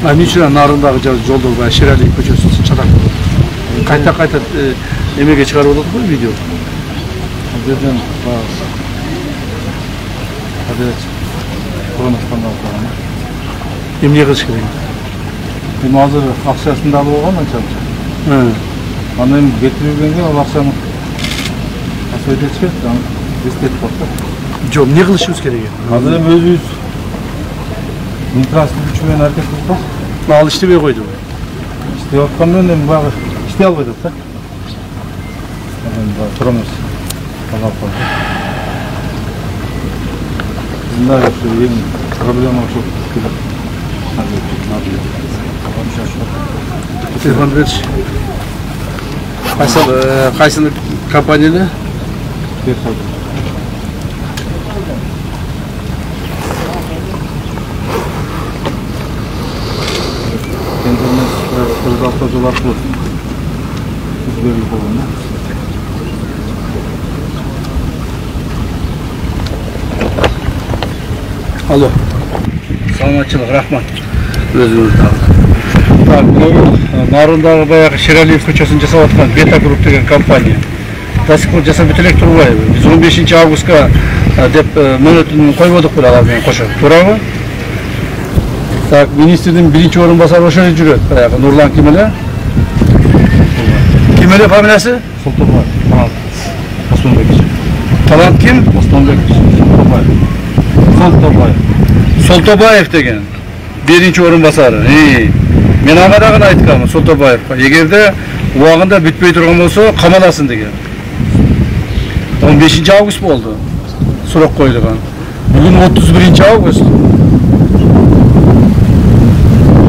Aynı için narındağı jolda var, Şerali köşesi çadak. Kayta emeğe çıkarıp oldu bu video. Birden hadi konuşkandan sonra. Emniye kılışkırayım. Benim hazır akşasını da alıp olmadan çalışacağım. Annem getirildiğinde o akşamı nasıl ödeyecek? Destek koptu. Jol ne kılışımız gerek? Hazır hem özüyüz. İntraslı güçlüğün hareket kılsak. Al işte bir koydu. İşte yapkandan hem bağı işte alıyorduk da. Turamıyoruz. Allah korusun. Bunlar yapıyor. Yeni problem var çok. Ne yapıyor? Kafam şaşırıyor. Telefon ver. Kaysını kampanyalı? Bir soru. Kendimiz kırıklatmacalar bu. Biz böyle yapalım. Alo. Selamatçılık, rahmat. Özünüz dağıldı. Narındağı bayağı Şerali köşesini жасап atқан Beta Group деген компания. До сих пор жасап бүтелек турбайбы. Biz 15 августка деп мөөнөтүн койбодук беле алар менен кошо. Туурабы? Так, министрдин биринчи орун басары ошол жүрөт. Баягы Нурлан Кимеле. Кимеле фамилиясы? Солтонбай. Osmanbek. Талант ким? Osmanbek. Солтонбай. Солтобаев деген. Биринчи орун басары. Мен ага дагы айткам Солтобаевга. Эгерде убагында бүтпөй турган болсо камаласың деген. 15 август болду. Сурок койдуган. Бүгүн 31 август.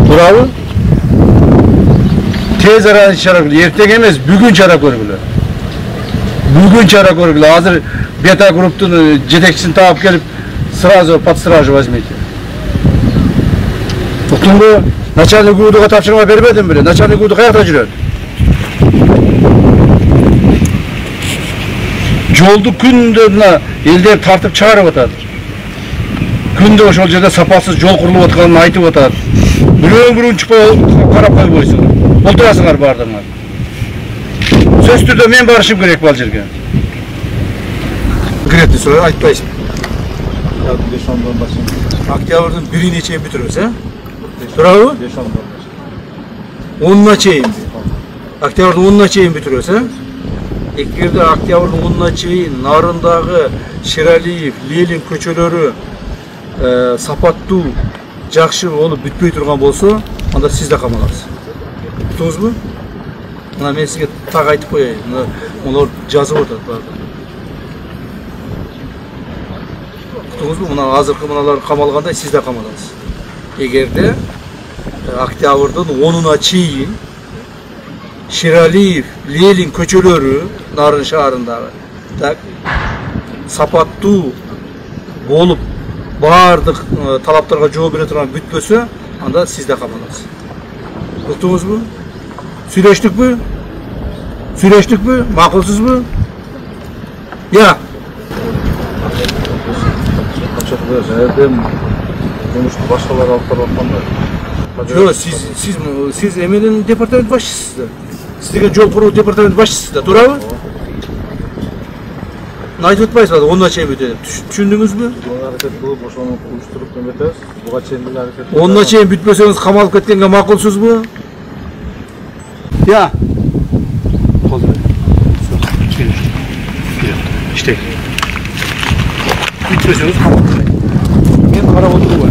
Туурабы? Tez arada çara görgülü. Erteg emez, bugün çara görgülü. Bugün çara görgülü. Hazır Beta Group'un жетекчисин таап келип, сразу под стражу возьмите. Уктуңбу? Начальник УУДга тапшырма бербедим беле. Начальник УУД каякта жүрөт? Жолду күндө мына элдер тартып чыгарып атат. Күндө ошол жерде сапасыз жол курулуп атканын айтып атат. Бирөө чыкпай карап койбойсуң. Отурасыңар бардыңар. Сөз түрдө мен барышым керек бул жерге. Конкретный сөз айтпайсың. Октябрдын 1-ине чейин бүтүрөбүз, Туурабы? 10-на чейин. Октябрдын 10-на чейин бүтүрөбүз, Эгерде октябрдын 10-на чейин Нарындагы Шералиев, Ленин көчөлөрү сапаттуу, жакшы болуп бүтпөй турган болсо, анда сиз да камаласыз. Уктуңузбу? Мына мен сизге так айтып коеюн. Олар жазып атат барды. Уктуңузбу? Мына азыркы мыналар камалгандай сиз да камаласыз. Эгерде октябрдын 10-на чейин Шералиев, Ленин көчөлөрү Нарын шаарындагы так сапаттуу болуп баардык талаптарга жооп бере турган бүтпөсө, анда сиз да камаласыз. Уктуңузбу? Сүйлөштүкпү? Макулсузбу? Я. Качакта жайдем жумушту башкалар алып барып атканда. Жок, сиз эмнеден департамент башчысыз да. Сизге жол куруу департамент башчысыз да, туурабы? Айтып атпайсызбы, 10-на чейин бүтөт. Түшүндүңүзбү? Аракет кылып ошону уюштуруп эметебиз. Буга чейин деле аракет. 10-на чейин бүтпөсөңүз камалып кеткенге макулсузбу? Я. İşte. Bitmeseniz kapatmayın. Ben araba duruyor.